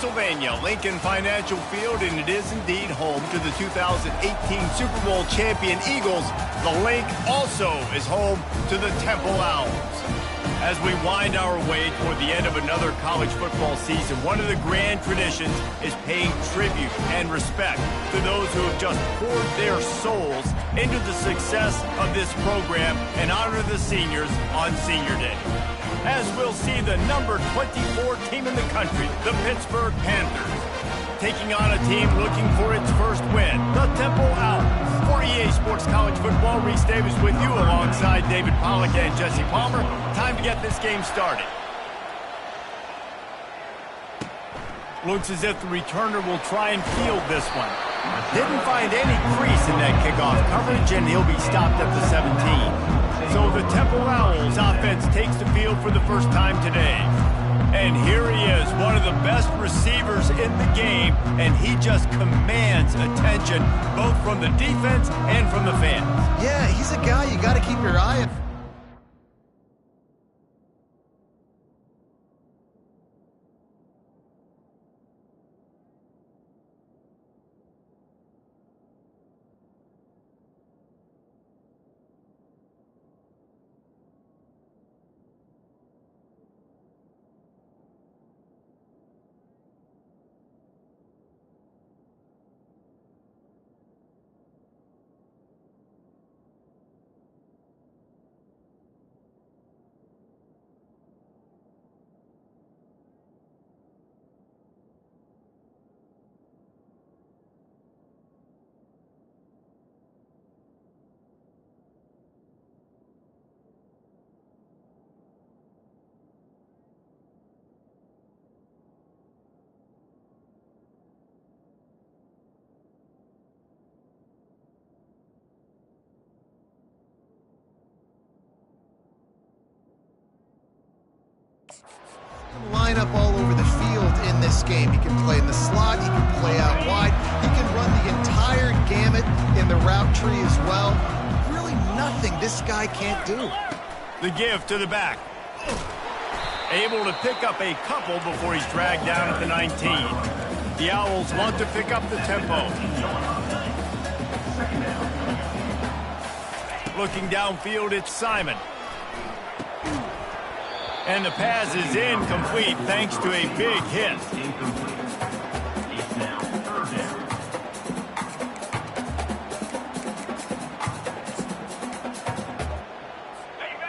Pennsylvania, Lincoln Financial Field, and it is indeed home to the 2018 Super Bowl champion Eagles. The Link also is home to the Temple Owls. As we wind our way toward the end of another college football season, one of the grand traditions is paying tribute and respect to those who have just poured their souls into the success of this program and honor the seniors on Senior Day. As we'll see the number 24 team in the country, the Pittsburgh Panthers, taking on a team looking for its first win, the Temple Owls. For EA Sports College Football, Reese Davis with you alongside David Pollack and Jesse Palmer. Time to get this game started. Looks as if the returner will try and field this one. Didn't find any crease in that kickoff coverage, and he'll be stopped at the 17. So the Temple Owls offense takes the field for the first time today. And here he is, one of the best receivers in the game, and he just commands attention both from the defense and from the fans. Yeah, he's a guy you got to keep your eye on. Line up all over the field in this game. He can play in the slot, he can play out wide, he can run the entire gamut in the route tree as well. Really nothing this guy can't do. The give to the back. Able to pick up a couple before he's dragged down at the 19. The Owls want to pick up the tempo. Looking downfield, it's Simon. And the pass is incomplete thanks to a big hit.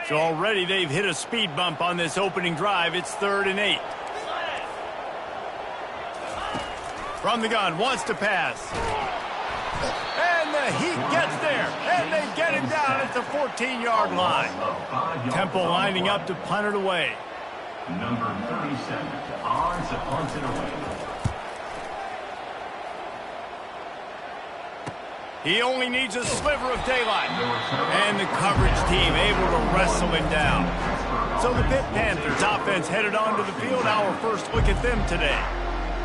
So already they've hit a speed bump on this opening drive. It's 3rd and 8. From the gun, wants to pass. And the Heat gets there, and they get him down at the 14-yard line. Temple lining up to punt it away. Number 37, odds to punt it away. He only needs a sliver of daylight. And the coverage team able to wrestle him down. So the Pitt Panthers offense headed onto the field. Our first look at them today.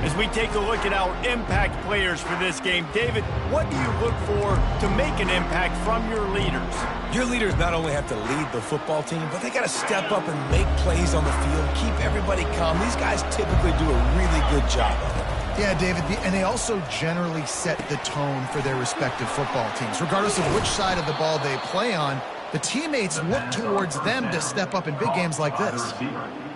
As we take a look at our impact players for this game, David, what do you look for to make an impact from your leaders? Your leaders not only have to lead the football team, but they got to step up and make plays on the field, keep everybody calm. These guys typically do a really good job of it. Yeah, David, and they also generally set the tone for their respective football teams. Regardless of which side of the ball they play on, the teammates look towards them to step up in big games like this.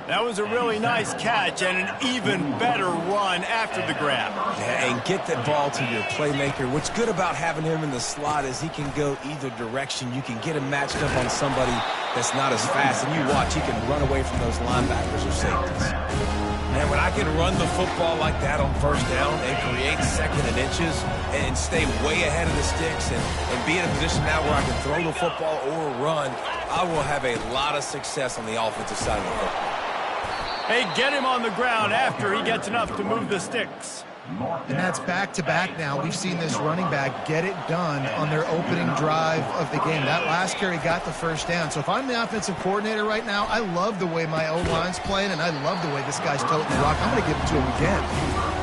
That was a really nice catch and an even better run after the grab. Yeah, and get that ball to your playmaker. What's good about having him in the slot is he can go either direction. You can get him matched up on somebody that's not as fast, and you watch, he can run away from those linebackers or safeties. Man, when I can run the football like that on first down and create 2nd and inches and stay way ahead of the sticks and be in a position now where I can throw the football or run, I will have a lot of success on the offensive side of the football. Hey, get him on the ground after he gets enough to move the sticks. And that's back-to-back now. We've seen this running back get it done on their opening drive of the game. That last carry got the first down. So if I'm the offensive coordinator right now, I love the way my O-line's playing, and I love the way this guy's toting the rock. I'm going to give it to him again.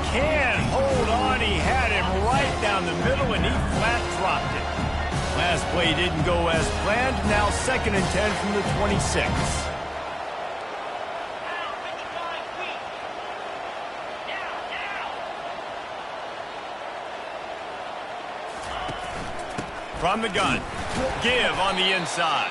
Can't hold on. He had him right down the middle, and he flat dropped it. Last play didn't go as planned. Now 2nd and 10 from the 26. From the gun, give on the inside.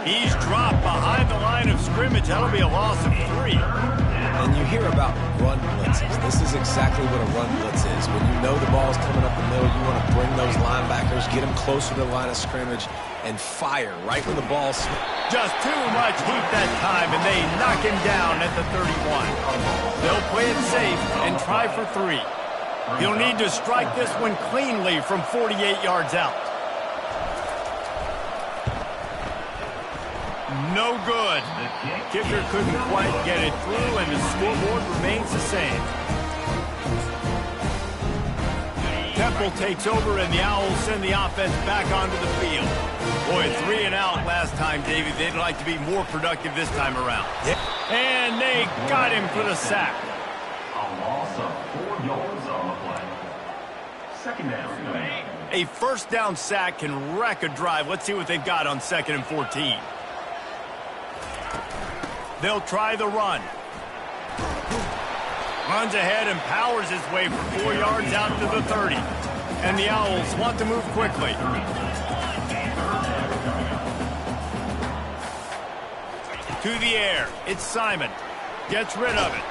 He's dropped behind the line of scrimmage. That'll be a loss of 3. And you hear about run blitzes. This is exactly what a run blitz is. When you know the ball's coming up the middle, you want to bring those linebackers, get them closer to the line of scrimmage, and fire right when the ball's... Just too much heat that time, and they knock him down at the 31. They'll play it safe and try for 3. He'll need to strike this one cleanly from 48 yards out. No good. Kicker couldn't quite get it through, and the scoreboard remains the same. Temple takes over, and the Owls send the offense back onto the field. Boy, 3 and out last time, David. They'd like to be more productive this time around. Yep. And they got him for the sack. A loss of 4 yards on the play. Second down. A first down sack can wreck a drive. Let's see what they've got on 2nd and 14. They'll try the run. Runs ahead and powers his way for 4 yards out to the 30. And the Owls want to move quickly. To the air. It's Simon. Gets rid of it.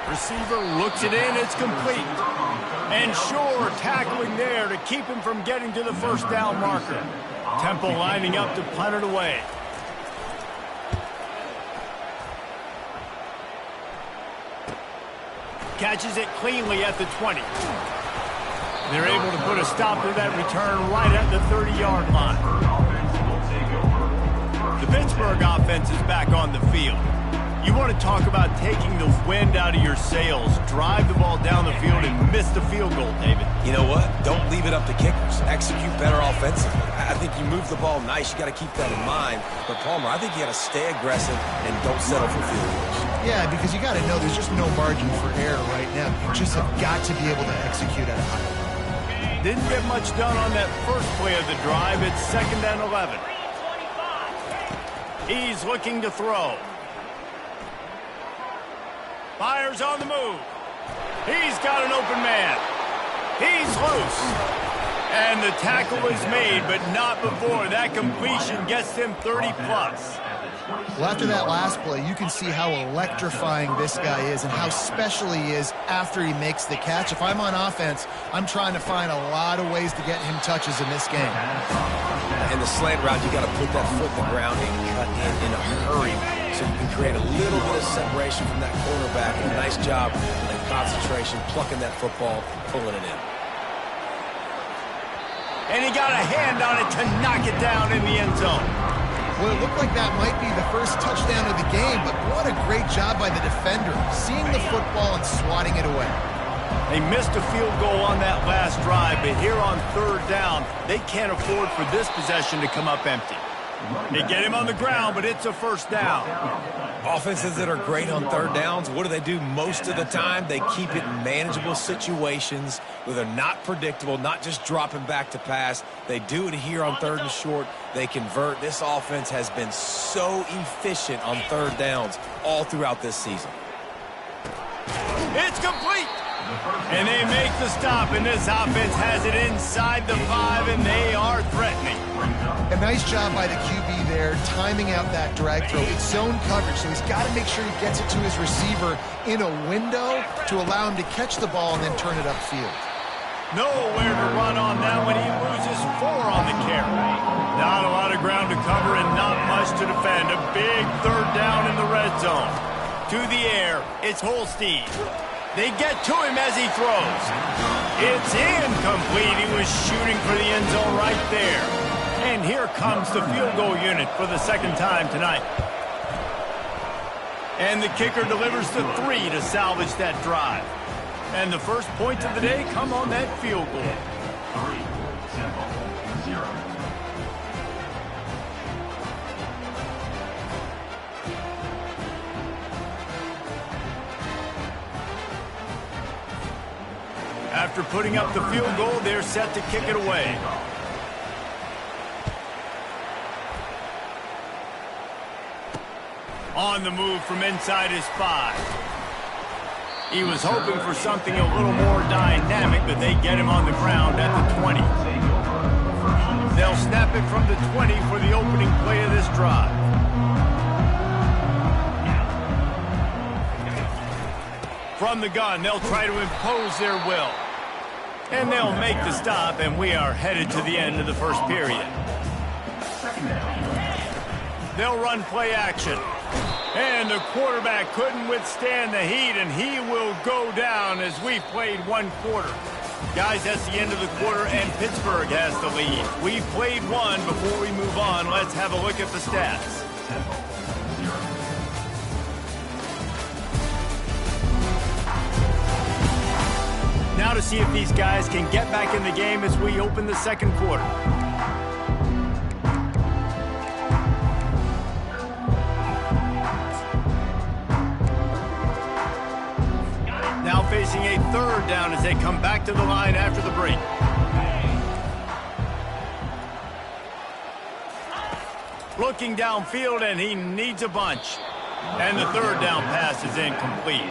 Receiver looks it in. It's complete. And Shore tackling there to keep him from getting to the first down marker. Temple lining up to punt it away. Catches it cleanly at the 20. They're able to put a stop to that return right at the 30-yard line. The Pittsburgh offense is back on the field. You want to talk about taking the wind out of your sails. Drive the ball down the field and miss the field goal, David. You know what? Don't leave it up to kickers. Execute better offensively. I think you move the ball nice. You got to keep that in mind. But, Palmer, I think you got to stay aggressive and don't settle for field goals. Yeah, because you got to know there's just no margin for error right now. You just have got to be able to execute at a high level. Didn't get much done on that first play of the drive. It's 2nd and 11. He's looking to throw. Fires on the move. He's got an open man. He's loose. And the tackle is made, but not before. That completion gets him 30-plus. Well, after that last play, you can see how electrifying this guy is and how special he is after he makes the catch. If I'm on offense, I'm trying to find a lot of ways to get him touches in this game. In the slant route, you got to put that foot in the ground and cut in a hurry so you can create a little bit of separation from that cornerback. And a nice job and concentration, plucking that football, pulling it in. And he got a hand on it to knock it down in the end zone. Well, it looked like that might be the first touchdown of the game, but what a great job by the defender, seeing the football and swatting it away. They missed a field goal on that last drive, but here on 3rd down, they can't afford for this possession to come up empty. They get him on the ground, but it's a first down. Offenses that are great on 3rd downs, what do? Most of the time, they keep it in manageable situations where they're not predictable, not just dropping back to pass. They do it here on 3rd and short. They convert. This offense has been so efficient on 3rd downs all throughout this season. It's complete. And they make the stop, and this offense has it inside the 5, and they are threatening. A nice job by the QB there, timing out that drag throw. It's zone coverage, so he's got to make sure he gets it to his receiver in a window to allow him to catch the ball and then turn it upfield. Nowhere to run on that one. He loses 4 on the carry. Not a lot of ground to cover and not much to defend. A big 3rd down in the red zone. To the air, it's Holstein. They get to him as he throws. It's incomplete. He was shooting for the end zone right there. And here comes the field goal unit for the 2nd time tonight. And the kicker delivers the 3 to salvage that drive. And the first points of the day come on that field goal. 3, simple, 0. After putting up the field goal, they're set to kick it away. On the move from inside his 5. He was hoping for something a little more dynamic, but they get him on the ground at the 20. They'll snap it from the 20 for the opening play of this drive. From the gun, they'll try to impose their will. And they'll make the stop, and we are headed to the end of the first period. They'll run play action. And the quarterback couldn't withstand the heat, and he will go down as we played one quarter. Guys, that's the end of the quarter, and Pittsburgh has the lead. We've played one. Before we move on, let's have a look at the stats. Now to see if these guys can get back in the game as we open the second quarter. Now facing a third down as they come back to the line after the break. Looking downfield, and he needs a bunch. And the third down pass is incomplete.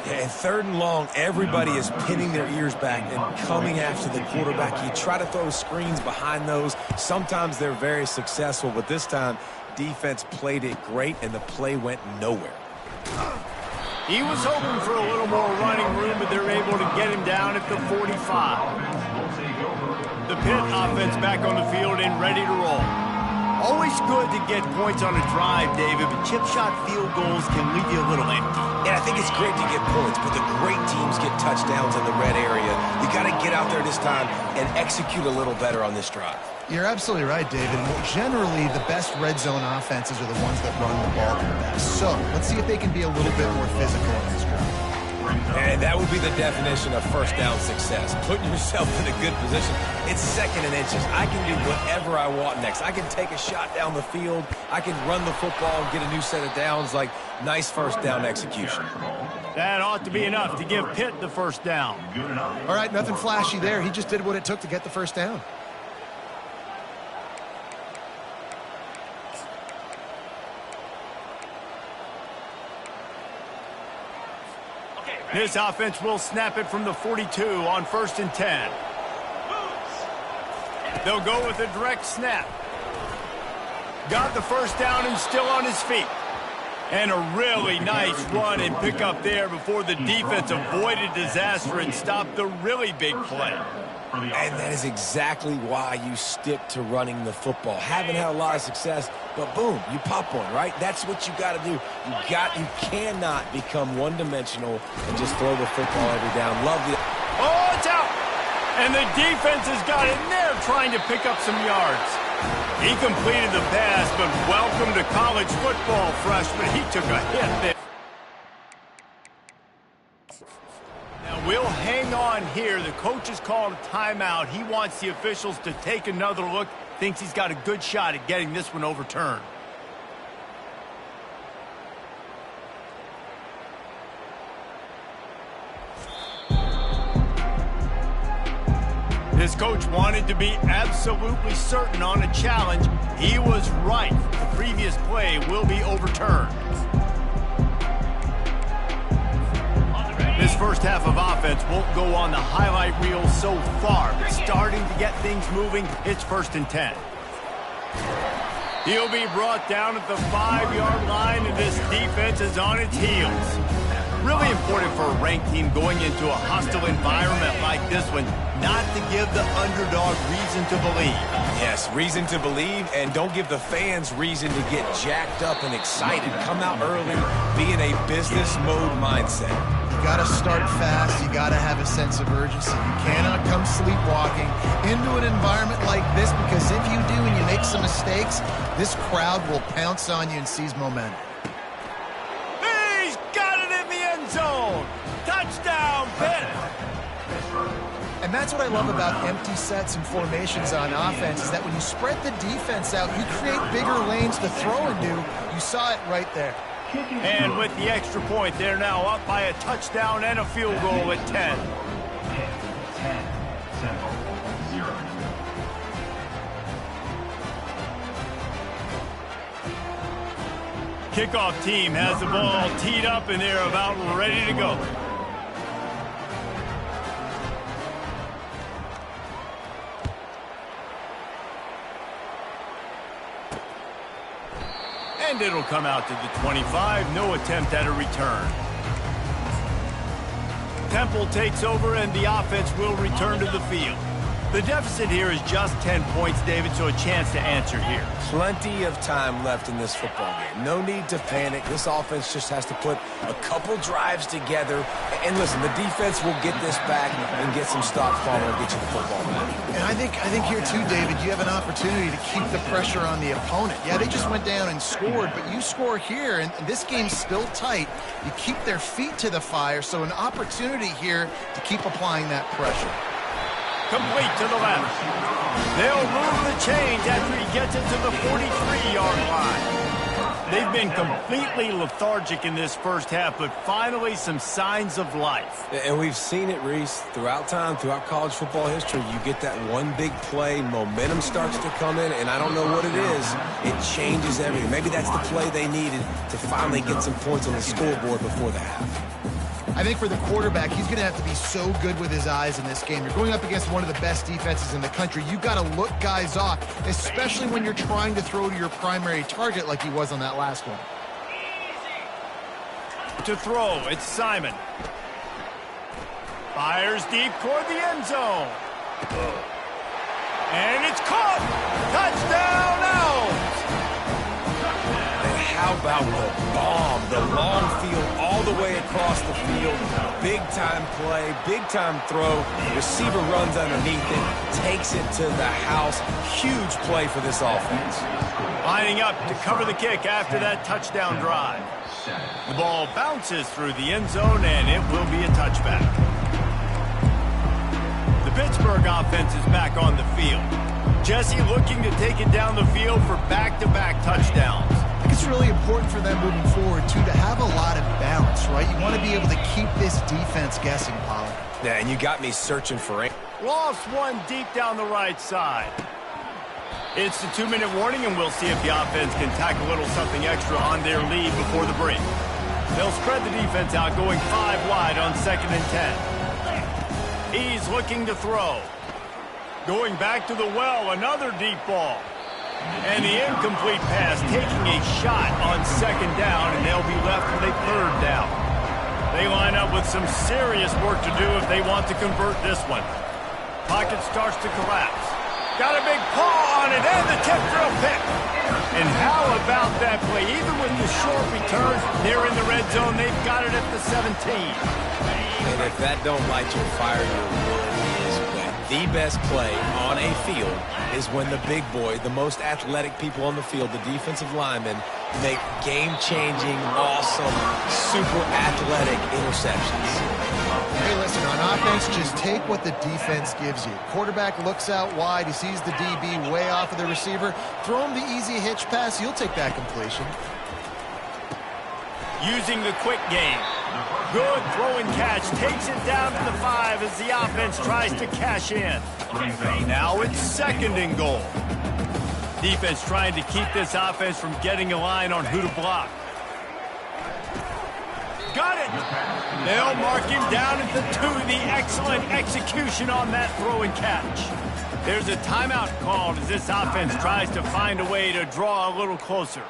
Yeah, and third and long, everybody is pinning their ears back and coming after the quarterback. You try to throw screens behind those. Sometimes they're very successful, but this time, defense played it great, and the play went nowhere. He was hoping for a little more running room, but they're able to get him down at the 45. The Pitt offense back on the field and ready to roll. Always good to get points on a drive, David, but chip shot field goals can leave you a little empty. Yeah, I think it's great to get points, but the great teams get touchdowns in the red area. You got to get out there this time and execute a little better on this drive. You're absolutely right, David. Generally, the best red zone offenses are the ones that run the ball the best. So let's see if they can be a little bit more physical in this drive. And that would be the definition of first down success. Putting yourself in a good position. It's second and inches. I can do whatever I want next. I can take a shot down the field. I can run the football and get a new set of downs. Like, nice first down execution. That ought to be enough to give Pitt the first down. All right, nothing flashy there. He just did what it took to get the first down. This offense will snap it from the 42 on 1st and 10. They'll go with a direct snap. Got the first down and still on his feet. And a really nice run and pick up there before the defense avoided disaster and stopped the really big play. And that is exactly why you stick to running the football. Haven't had a lot of success, but boom, you pop one, right? That's what you got to do. You cannot become one-dimensional and just throw the football every down. Love the... Oh, it's out! And the defense has got in there trying to pick up some yards. He completed the pass, but welcome to college football, freshman. He took a hit there. Now we'll hang on here. The coach has called a timeout. He wants the officials to take another look. Thinks he's got a good shot at getting this one overturned. This coach wanted to be absolutely certain on a challenge. He was right. The previous play will be overturned. This first half of offense won't go on the highlight reel so far, but starting to get things moving, it's 1st and 10. He'll be brought down at the 5-yard line, and this defense is on its heels. Really important for a ranked team going into a hostile environment like this one, not to give the underdog reason to believe. Yes, reason to believe, and don't give the fans reason to get jacked up and excited. Come out early, be in a business mode mindset. You got to start fast. You got to have a sense of urgency. You cannot come sleepwalking into an environment like this, because if you do and you make some mistakes, this crowd will pounce on you and seize momentum. He's got it in the end zone. Touchdown, Pitt. And that's what I love about empty sets and formations on offense, is that when you spread the defense out, you create bigger lanes to throw into. You saw it right there. And with the extra point, they're now up by a touchdown and a field goal at 10. 10, 0. Kickoff team has the ball teed up, and they're about ready to go. And it'll come out to the 25. No attempt at a return. Temple takes over, and the offense will return to the field. The deficit here is just 10 points, David, so a chance to answer here. Plenty of time left in this football game. No need to panic. This offense just has to put a couple drives together. And listen, the defense will get this back and get some stock following and get you the football back. And I think here too, David, you have an opportunity to keep the pressure on the opponent. Yeah, they just went down and scored, but you score here, and this game's still tight. You keep their feet to the fire, so an opportunity here to keep applying that pressure. Complete to the left. They'll move the chains after he gets it to the 43-yard line. They've been completely lethargic in this first half, but finally some signs of life. And we've seen it, Reese, throughout time, throughout college football history. You get that one big play, momentum starts to come in, and I don't know what it is. It changes everything. Maybe that's the play they needed to finally get some points on the scoreboard before the half. I think for the quarterback, he's going to have to be so good with his eyes in this game. You're going up against one of the best defenses in the country. You've got to look guys off, especially when you're trying to throw to your primary target like he was on that last one. To throw, it's Simon. Fires deep toward the end zone. And it's caught! Touchdown out! How about the bomb, the long field all the way across the field. Big-time play, big-time throw. Receiver runs underneath it, takes it to the house. Huge play for this offense. Lining up to cover the kick after that touchdown drive. The ball bounces through the end zone, and it will be a touchback. The Pittsburgh offense is back on the field. Jesse looking to take it down the field for back-to-back touchdowns. It's really important for them moving forward, too, to have a lot of balance, right? You want to be able to keep this defense guessing, Pollard. Yeah, and you got me searching for it. Lost one deep down the right side. It's the 2-minute warning, and we'll see if the offense can tack a little something extra on their lead before the break. They'll spread the defense out, going 5 wide on 2nd and 10. He's looking to throw. Going back to the well, another deep ball. And the incomplete pass, taking a shot on 2nd down, and they'll be left with a 3rd down. They line up with some serious work to do if they want to convert this one. Pocket starts to collapse. Got a big paw on it, and the tip drill pick. And how about that play? Even with the short return, they're in the red zone. They've got it at the 17. And if that don't light your fire, your word is when the best play on a field is when the big boy, the most athletic people on the field, the defensive linemen, make game-changing, awesome, super athletic interceptions. Hey, listen, on offense, just take what the defense gives you. Quarterback looks out wide. He sees the DB way off of the receiver. Throw him the easy hitch pass. You'll take that completion. Using the quick game. Good throw and catch. Takes it down to the 5 as the offense tries to cash in. Now it's 2nd and goal. Defense trying to keep this offense from getting a line on who to block. Got it. They'll mark him down at the 2. The excellent execution on that throw and catch. There's a timeout called as this offense tries to find a way to draw a little closer.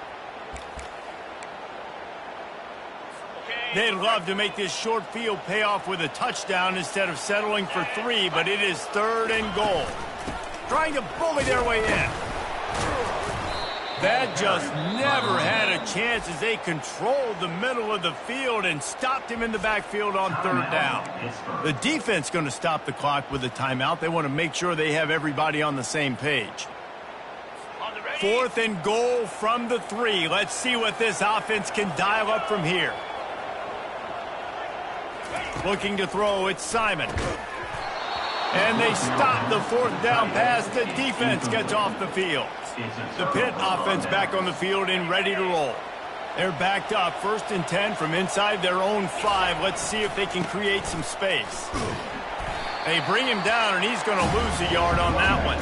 They'd love to make this short field pay off with a touchdown instead of settling for 3, but it is 3rd and goal. Trying to bully their way in. That just never had a chance as they controlled the middle of the field and stopped him in the backfield on 3rd down. The defense going to stop the clock with a timeout. They want to make sure they have everybody on the same page. 4th and goal from the 3. Let's see what this offense can dial up from here. Looking to throw, it's Simon. And they stop the 4th down pass. The defense gets off the field. The Pitt offense back on the field and ready to roll. They're backed up, 1st and 10 from inside their own 5. Let's see if they can create some space. They bring him down, and he's going to lose a yard on that one.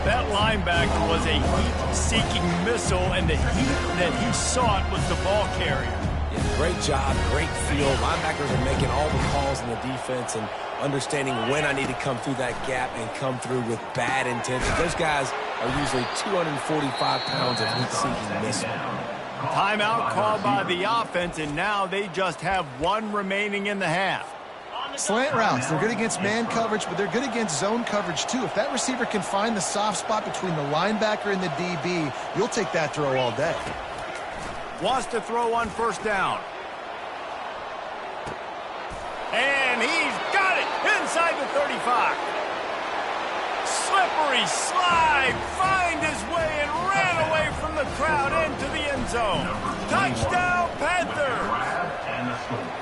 That linebacker was a heat-seeking missile, and the heat that he sought was the ball carrier. Yeah, great job, great field. Linebackers are making all the calls in the defense and understanding when I need to come through that gap and come through with bad intention. Those guys are usually 245 pounds of heat-seeking missile. Timeout called by the offense, and now they just have one remaining in the half. Slant routes, they're good against man coverage, but they're good against zone coverage too. If that receiver can find the soft spot between the linebacker and the DB, you'll take that throw all day. Wants to throw on first down. And he's got it inside the 35. Slippery slide, find his way and ran away from the crowd into the end zone. Touchdown, Panthers!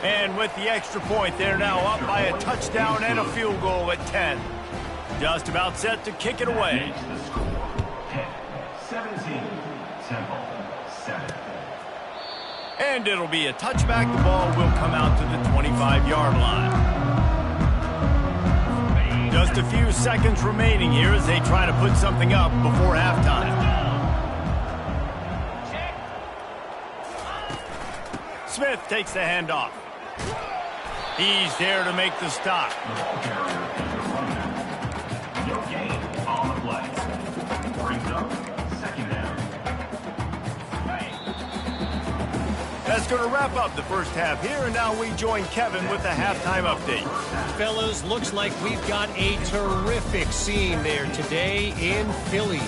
And with the extra point, they're now up by a touchdown and a field goal at 10. Just about set to kick it away. 17, Temple, 7. And it'll be a touchback. The ball will come out to the 25-yard line. Just a few seconds remaining here as they try to put something up before halftime. Smith takes the handoff. He's there to make the stop. The ball carrier is the running back. No gain on the play. Brings up second down. That's going to wrap up the first half here, and now we join Kevin with the halftime update. Fellas, looks like we've got a terrific scene there today in Philly.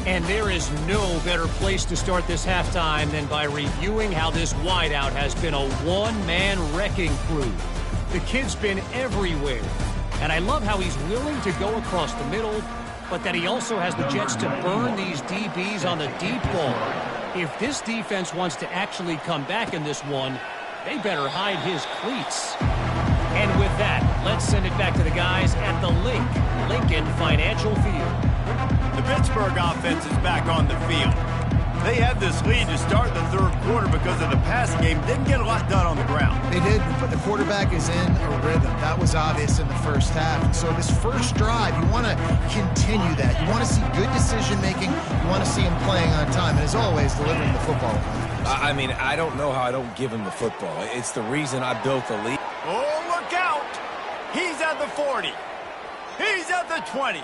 And there is no better place to start this halftime than by reviewing how this wideout has been a one-man wrecking crew. The kid's been everywhere. And I love how he's willing to go across the middle, but that he also has the Jets to burn these DBs on the deep ball. If this defense wants to actually come back in this one, they better hide his cleats. And with that, let's send it back to the guys at the Lincoln Financial Field. The Pittsburgh offense is back on the field. They had this lead to start the third quarter because of the passing game. Didn't get a lot done on the ground. They did, but the quarterback is in a rhythm. That was obvious in the first half. And so this first drive, you want to continue that. You want to see good decision-making. You want to see him playing on time. And as always, delivering the football. I mean, I don't know how I don't give him the football. It's the reason I built the league. Oh, look out! He's at the 40. He's at the 20.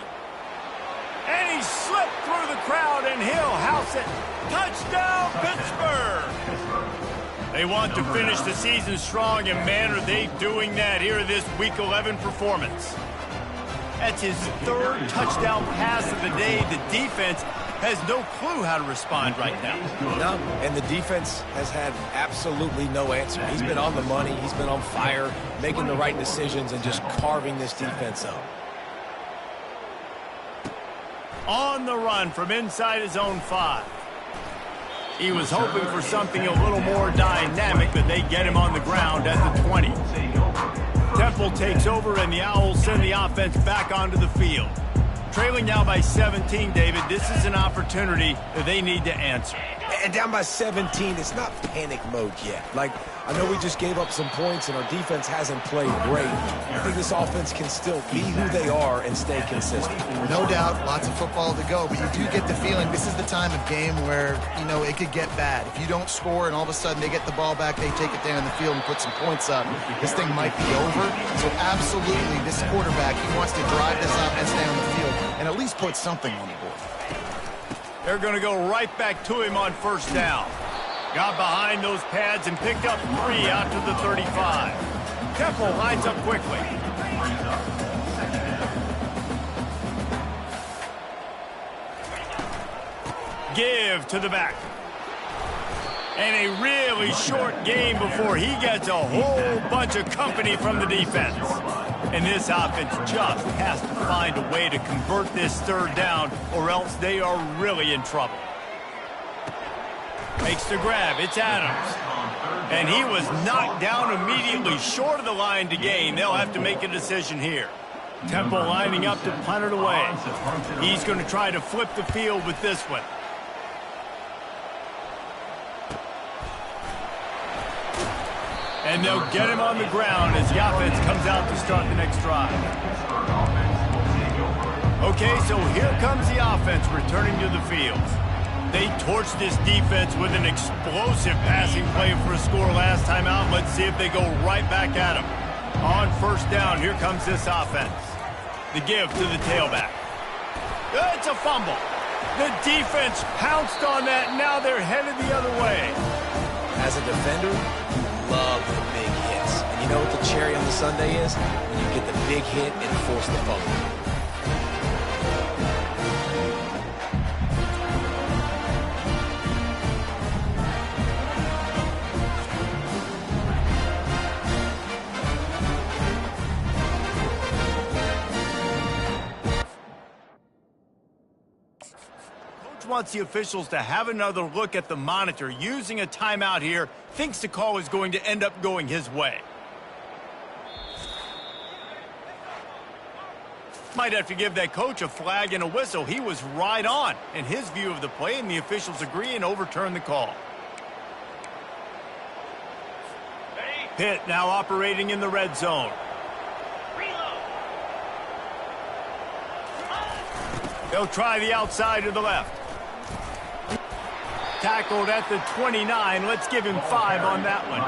And he slipped through the crowd, and he'll house it. Touchdown, Pittsburgh! They want to finish the season strong, and man, are they doing that here in this Week 11 performance. That's his third touchdown pass of the day. The defense has no clue how to respond right now. No, and the defense has had absolutely no answer. He's been on the money. He's been on fire, making the right decisions, and just carving this defense up. On the run from inside his own 5. He was hoping for something a little more dynamic, but they get him on the ground at the 20. Temple takes over, and the Owls send the offense back onto the field. Trailing now by 17, David, this is an opportunity that they need to answer. And down by 17, it's not panic mode yet. Like, I know we just gave up some points and our defense hasn't played great. I think this offense can still be who they are and stay consistent. No doubt, lots of football to go, but you do get the feeling this is the time of game where, you know, it could get bad. If you don't score and all of a sudden they get the ball back, they take it down the field and put some points up, this thing might be over. So absolutely, this quarterback, he wants to drive this offense down the field and at least put something on the board. They're going to go right back to him on first down. Got behind those pads and picked up 3 out to the 35. Temple lines up quickly. Give to the back. And a really short game before he gets a whole bunch of company from the defense. And this offense just has to find a way to convert this third down, or else they are really in trouble. Makes the grab. It's Adams. And he was knocked down immediately short of the line to gain. They'll have to make a decision here. Temple lining up to punt it away. He's going to try to flip the field with this one. And they'll get him on the ground as the offense comes out to start the next drive. Okay, so here comes the offense returning to the field. They torched this defense with an explosive passing play for a score last time out. Let's see if they go right back at him. On first down, here comes this offense. The give to the tailback. It's a fumble. The defense pounced on that, and now they're headed the other way. As a defender, you love the big hits. And you know what the cherry on the sundae is? When you get the big hit and force the fumble. Wants the officials to have another look at the monitor. Using a timeout here, thinks the call is going to end up going his way. Might have to give that coach a flag and a whistle. He was right on in his view of the play, and the officials agree and overturn the call. Pitt now operating in the red zone. They'll try the outside to the left. Tackled at the 29. Let's give him 5 on that one.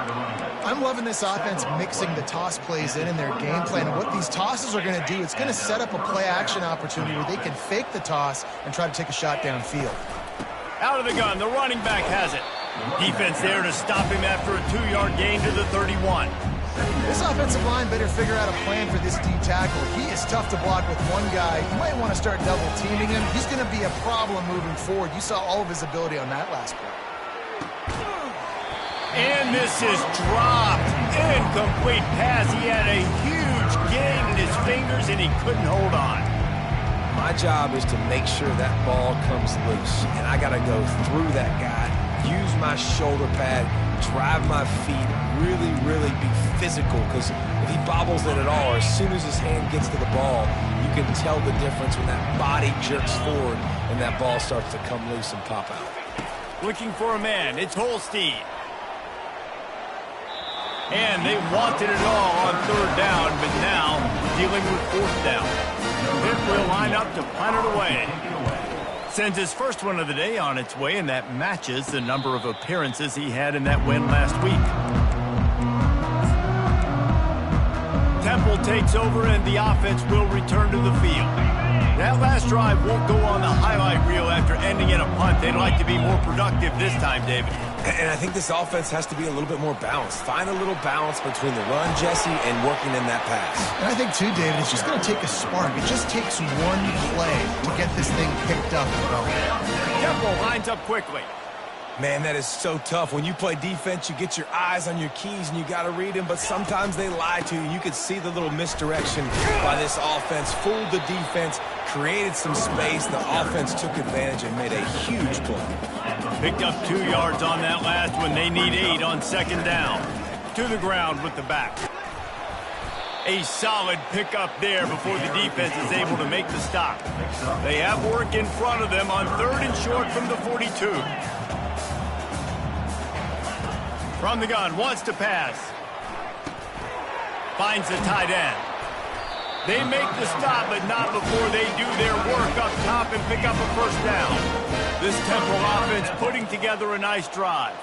I'm loving this offense mixing the toss plays in their game plan. And what these tosses are going to do, it's going to set up a play-action opportunity where they can fake the toss and try to take a shot downfield. Out of the gun, the running back has it. Defense there to stop him after a 2-yard gain to the 31. This offensive line better figure out a plan for this D tackle. He is tough to block with one guy. You might want to start double teaming him. He's going to be a problem moving forward. You saw all of his ability on that last play. And this is dropped. Incomplete pass. He had a huge gain in his fingers, and he couldn't hold on. My job is to make sure that ball comes loose, and I got to go through that guy, use my shoulder pad, drive my feet, really be physical, because if he bobbles it at all, or as soon as his hand gets to the ball, you can tell the difference when that body jerks forward and that ball starts to come loose and pop out. Looking for a man. It's Holstein. And they wanted it all on 3rd down, but now dealing with 4th down. Pitt will line up to punt it away. Sends his first one of the day on its way, and that matches the number of appearances he had in that win last week. Temple takes over, and the offense will return to the field. That last drive won't go on the highlight reel after ending in a punt. They'd like to be more productive this time, David. And I think this offense has to be a little bit more balanced. Find a little balance between the run, Jesse, and working in that pass. And I think, too, David, it's just going to take a spark. It just takes one play to get this thing picked up and going. Temple lines up quickly. Man, that is so tough. When you play defense, you get your eyes on your keys, and you got to read them, but sometimes they lie to you. You could see the little misdirection by this offense, fooled the defense, created some space. The offense took advantage and made a huge play. Picked up 2 yards on that last one. They need 8 on 2nd down. To the ground with the back. A solid pickup there before the defense is able to make the stop. They have work in front of them on 3rd and short from the 42. From the gun, wants to pass. Finds the tight end. They make the stop, but not before they do their work up top and pick up a 1st down. This Temple offense putting together a nice drive.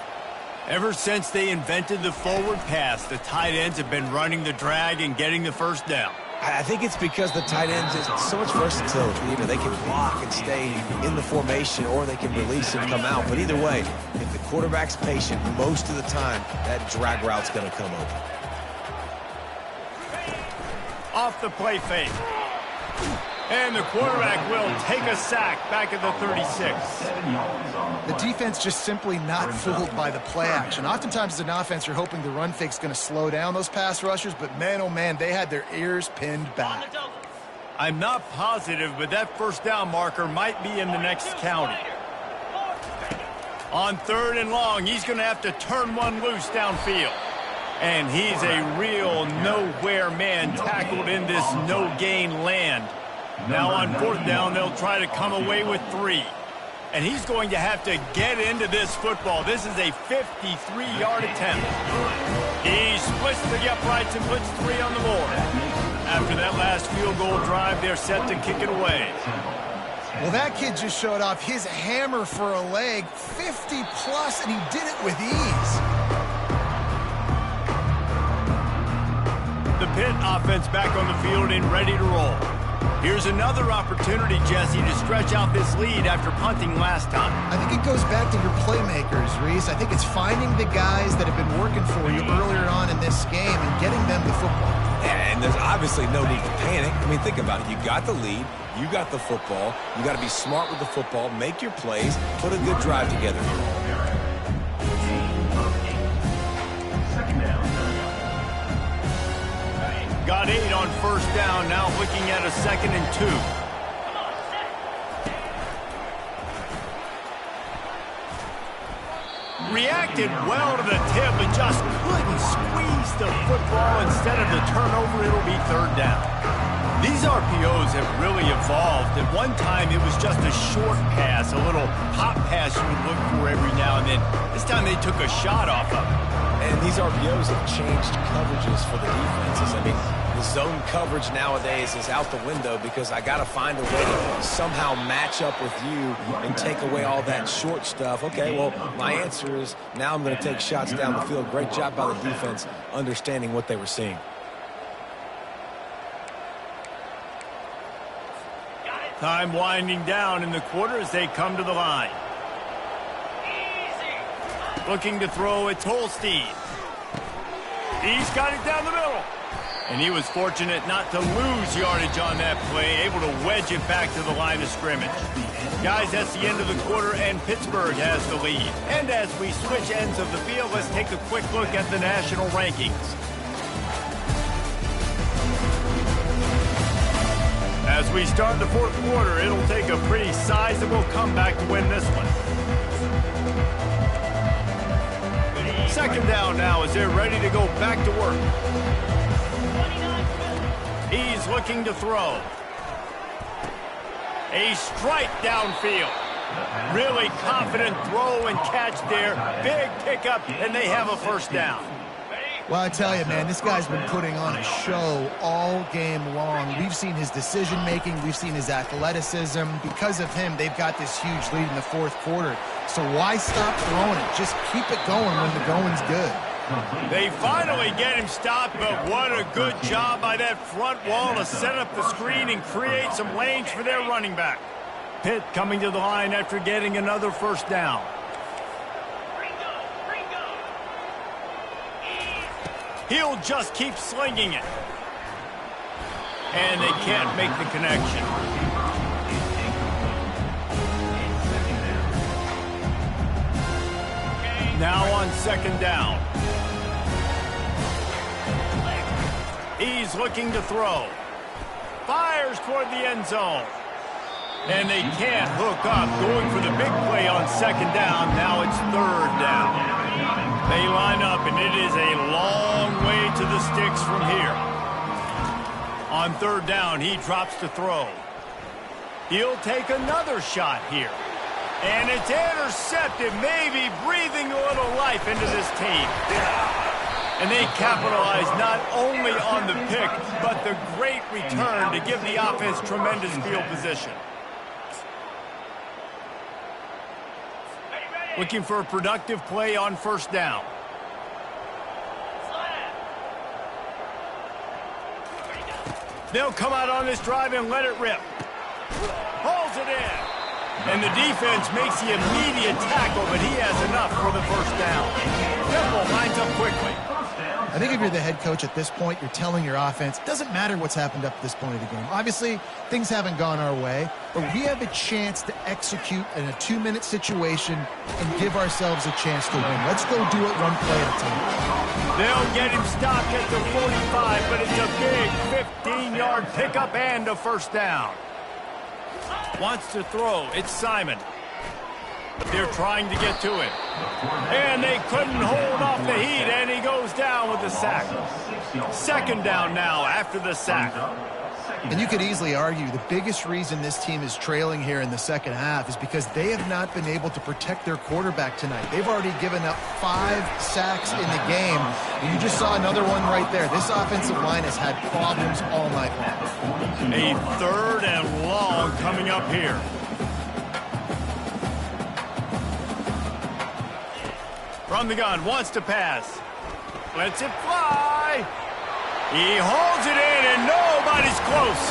Ever since they invented the forward pass, the tight ends have been running the drag and getting the 1st down. I think it's because the tight ends is so much versatility. Either they can block and stay in the formation, or they can release and come out. But either way, if the quarterback's patient, most of the time, that drag route's going to come open. Off the play fake. And the quarterback will take a sack back at the 36. The defense just simply not fooled by the play action. Oftentimes as an offense, you're hoping the run fake's going to slow down those pass rushers, but man, oh man, they had their ears pinned back. I'm not positive, but that 1st down marker might be in the next county. On 3rd and long, he's going to have to turn one loose downfield. And he's a real nowhere man tackled in this no-gain land. Now on 4th down, they'll try to come away with 3. And he's going to have to get into this football. This is a 53-yard attempt. He splits the uprights and puts 3 on the board. After that last field goal drive, they're set to kick it away. Well, that kid just showed off his hammer for a leg, 50-plus, and he did it with ease. The Pitt offense back on the field and ready to roll. Here's another opportunity, Jesse, to stretch out this lead after punting last time. I think it goes back to your playmakers, Reese. I think it's finding the guys that have been working for you earlier on in this game and getting them the football. Yeah, and there's obviously no need to panic. I mean, think about it. You got the lead. You got the football. You got to be smart with the football. Make your plays. Put a good drive together here. Got 8 on first down, now looking at a 2nd and 2. Reacted well to the tip, but just couldn't squeeze the football. Instead of the turnover, it'll be 3rd down. These RPOs have really evolved. At one time, it was just a short pass, a little hot pass you would look for every now and then. This time, they took a shot off of it. And these RPOs have changed coverages for the defenses. I mean, the zone coverage nowadays is out the window because I got to find a way to somehow match up with you and take away all that short stuff. Okay, well, my answer is now I'm going to take shots down the field. Great job by the defense understanding what they were seeing. Time winding down in the quarter as they come to the line. Looking to throw, it's Holstein. He's got it down the middle. And he was fortunate not to lose yardage on that play, able to wedge it back to the line of scrimmage. Guys, that's the end of the quarter, and Pittsburgh has the lead. And as we switch ends of the field, let's take a quick look at the national rankings. As we start the 4th quarter, it'll take a pretty sizable comeback to win this one. 2nd down now as they're ready to go back to work. He's looking to throw. A strike downfield. Really confident throw and catch there. Big pickup, and they have a 1st down. Well, I tell you, man, this guy's been putting on a show all game long. We've seen his decision-making. We've seen his athleticism. Because of him, they've got this huge lead in the 4th quarter. So why stop throwing it? Just keep it going when the going's good. They finally get him stopped, but what a good job by that front wall to set up the screen and create some lanes for their running back. Pitt coming to the line after getting another 1st down. He'll just keep slinging it. And they can't make the connection. Now on 2nd down. He's looking to throw. Fires toward the end zone. And they can't hook up. Going for the big play on 2nd down. Now it's 3rd down. They line up, and it is a long way to the sticks from here. On 3rd down, he drops to throw. He'll take another shot here. And it's intercepted, maybe breathing a little life into this team. And they capitalize not only on the pick, but the great return to give the offense tremendous field position. Looking for a productive play on 1st down. They'll come out on this drive and let it rip. Hauls it in. And the defense makes the immediate tackle, but he has enough for the 1st down. Temple lines up quickly. I think if you're the head coach at this point, you're telling your offense, it doesn't matter what's happened up to this point of the game. Obviously, things haven't gone our way, but we have a chance to execute in a 2-minute situation and give ourselves a chance to win. Let's go do it one play at a time. They'll get him stopped at the 45, but it's a big 15-yard pickup and a 1st down. Wants to throw. It's Simon. They're trying to get to him. And they couldn't hold off the heat, and he goes down with the sack. 2nd down now after the sack. And you could easily argue the biggest reason this team is trailing here in the 2nd half is because they have not been able to protect their quarterback tonight. They've already given up 5 sacks in the game, and you just saw another one right there. This offensive line has had problems all night long. A 3rd and long coming up here. From the gun, wants to pass. Lets it fly. He holds it in, and nobody's close.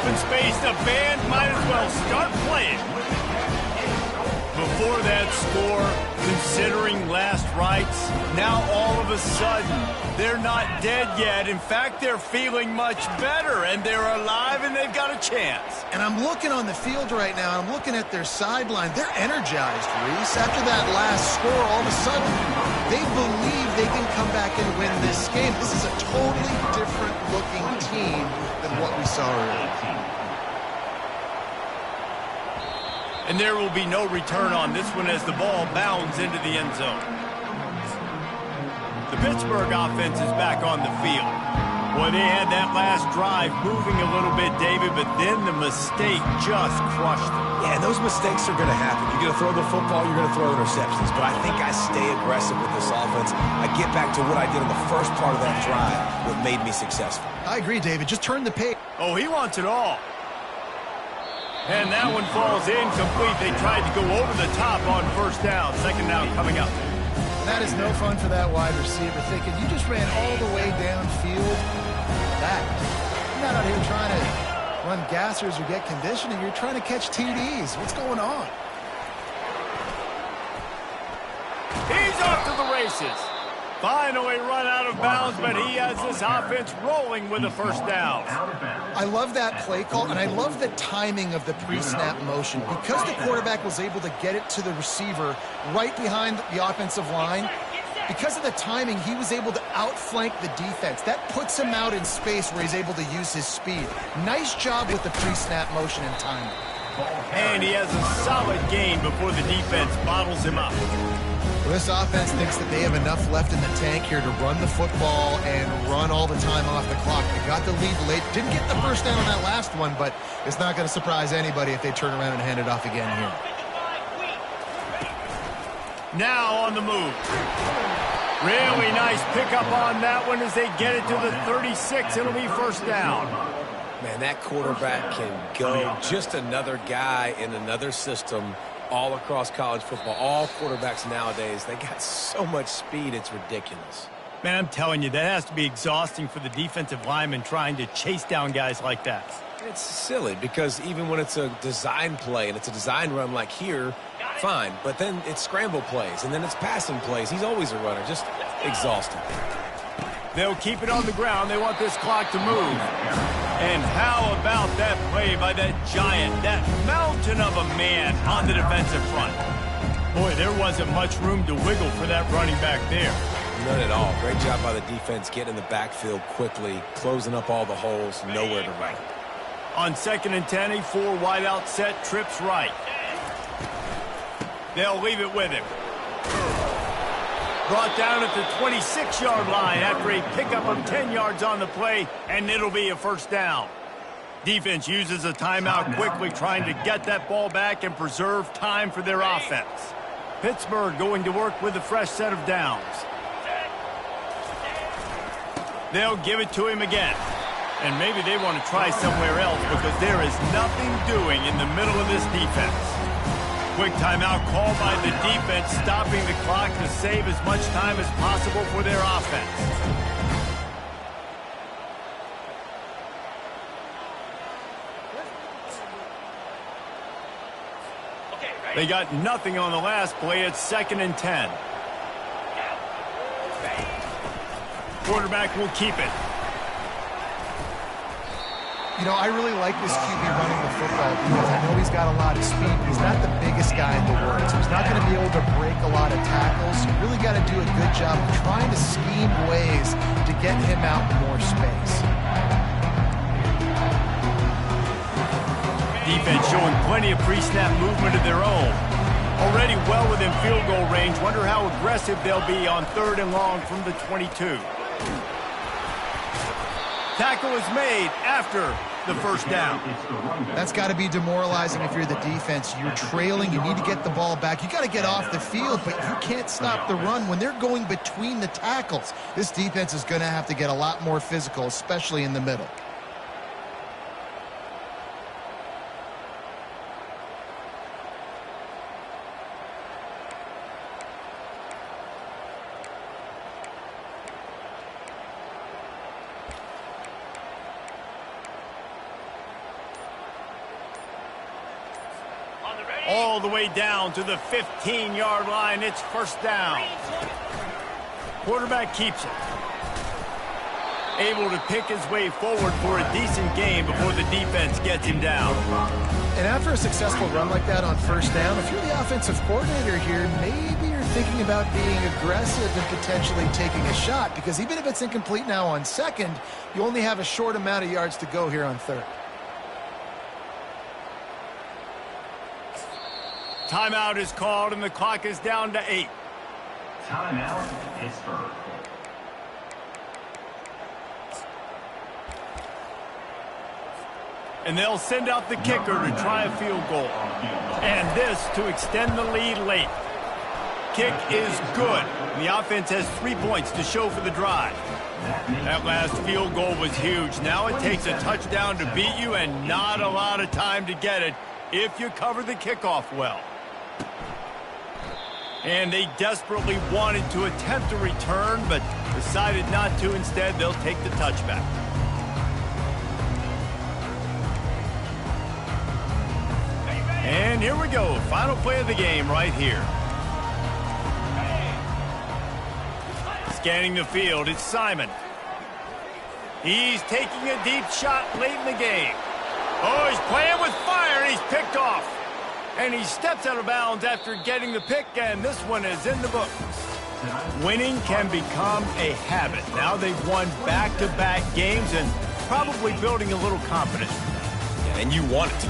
open space. The band might as well start playing. Before that score, considering last rites, now all of a sudden, they're not dead yet. In fact, they're feeling much better, and they're alive, and they've got a chance. And I'm looking on the field right now, and I'm looking at their sideline. They're energized, Reese. After that last score, all of a sudden, they believe they can come back and win this game. This is a totally different-looking team than what we saw earlier. And there will be no return on this one as the ball bounds into the end zone. The Pittsburgh offense is back on the field. Boy, they had that last drive moving a little bit, David, but then the mistake just crushed them. Yeah, and those mistakes are going to happen. You're going to throw the football, you're going to throw interceptions. But I think I stay aggressive with this offense. I get back to what I did in the first part of that drive, what made me successful. I agree, David. Just turn the page. Oh, he wants it all. And that one falls incomplete. They tried to go over the top on first down. Second down coming up. That is no fun for that wide receiver, thinking you just ran all the way downfield. You're not out here trying to run gassers or get conditioning. You're trying to catch TDs. What's going on? He's off to the races. Finally run out of bounds, but he has this offense rolling with a first down. I love that play call, and I love the timing of the pre-snap motion. Because the quarterback was able to get it to the receiver right behind the offensive line, because of the timing, he was able to outflank the defense. That puts him out in space where he's able to use his speed. Nice job with the pre-snap motion and timing. And he has a solid gain before the defense bottles him up. Well, this offense thinks that they have enough left in the tank here to run the football and run all the time off the clock. They got the lead late. Didn't get the first down on that last one, but it's not going to surprise anybody if they turn around and hand it off again here. Now on the move. Really nice pickup on that one as they get it to the 36. It'll be first down. Man, that quarterback can go. Just another guy in another system all across college football. All quarterbacks nowadays, they got so much speed, it's ridiculous. Man, I'm telling you, that has to be exhausting for the defensive lineman trying to chase down guys like that. It's silly because even when it's a design play and it's a design run like here, fine. But then it's scramble plays and then it's passing plays. He's always a runner. Just exhausting. They'll keep it on the ground. They want this clock to move. And how about that play by that giant, that mountain of a man on the defensive front? Boy, there wasn't much room to wiggle for that running back there. None at all. Great job by the defense getting in the backfield quickly, closing up all the holes, nowhere to run. On 2nd and 10, a 4 wideout set, trips right. They'll leave it with him. Brought down at the 26-yard line after a pickup of 10 yards on the play, and it'll be a first down. Defense uses a timeout quickly, trying to get that ball back and preserve time for their offense. Pittsburgh going to work with a fresh set of downs. They'll give it to him again. And maybe they want to try somewhere else because there is nothing doing in the middle of this defense. Quick timeout called by the defense, stopping the clock to save as much time as possible for their offense. They got nothing on the last play. It's 2nd and 10. Quarterback will keep it. You know, I really like this QB running the football because I know he's got a lot of speed. He's not the biggest guy in the world, so he's not going to be able to break a lot of tackles. You really got to do a good job of trying to scheme ways to get him out in more space. Defense showing plenty of pre-snap movement of their own. Already well within field goal range. Wonder how aggressive they'll be on 3rd and long from the 22. Tackle is made after the first down. That's got to be demoralizing if you're the defense. You're trailing. You need to get the ball back. You got to get off the field, but you can't stop the run when they're going between the tackles. This defense is going to have to get a lot more physical, especially in the middle. All the way down to the 15-yard line. It's first down. Quarterback keeps it. Able to pick his way forward for a decent game before the defense gets him down. And after a successful run like that on first down, if you're the offensive coordinator here, maybe you're thinking about being aggressive and potentially taking a shot, because even if it's incomplete now on second, you only have a short amount of yards to go here on third. Timeout is called, and the clock is down to 8. Timeout, Pittsburgh. And they'll send out the kicker to try a field goal. And this to extend the lead late. Kick is good. The offense has 3 points to show for the drive. That last field goal was huge. Now it takes a touchdown to beat you and not a lot of time to get it if you cover the kickoff well. And they desperately wanted to attempt a return, but decided not to. Instead, they'll take the touchback. And here we go. Final play of the game right here. Scanning the field, it's Simon. He's taking a deep shot late in the game. Oh, he's playing with fire, and he's picked off. And he steps out of bounds after getting the pick, and this one is in the books. Winning can become a habit. Now they've won back-to-back games and probably building a little confidence. And you want it to.